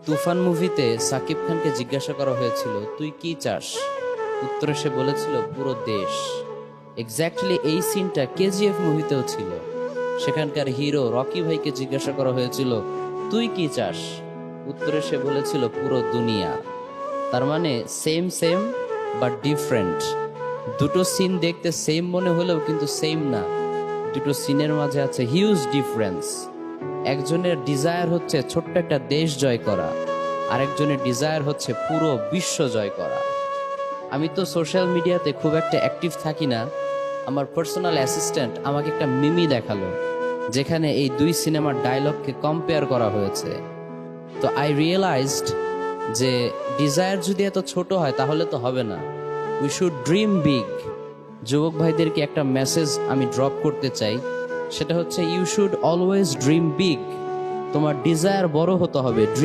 তুফান মুভিতে সাকিব খানকে জিজ্ঞাসা করা হয়েছিল তুই কি চাস, উত্তরে সে বলেছিল পুরো দেশ। এক্স্যাক্টলি এই সিনটা কেজিএফ মুভিতেও ছিল। সেখানকার হিরো রকি ভাইকে জিজ্ঞাসা করা হয়েছিল তুই কি চাস, উত্তরে সে বলেছিল পুরো দুনিয়া। তার মানে সেম সেম বাট ডিফারেন্ট। দুটো সিন দেখতে সেম মনে হলেও কিন্তু সেম না। দুটো সিনের মাঝে আছে হিউজ ডিফারেন্স। একজনের ডিজায়ার হচ্ছে ছোট্ট একটা দেশ জয় করা, আরেকজনের ডিজায়ার হচ্ছে পুরো বিশ্ব জয় করা। আমি তো সোশ্যাল মিডিয়াতে খুব একটা অ্যাক্টিভ থাকি না। আমার পার্সোনাল অ্যাসিস্ট্যান্ট আমাকে একটা মিমি দেখালো যেখানে এই দুই সিনেমার ডায়লগকে কম্পেয়ার করা হয়েছে। তো আই রিয়েলাইজড যে ডিজায়ার যদি এত ছোট হয় তাহলে তো হবে না, উই শুড ড্রিম বিগ। যুবক ভাইদেরকে একটা মেসেজ আমি ড্রপ করতে চাই, সেটা হচ্ছে you should always dream big. তোমার ডিজায়ার বড় হতে হবে।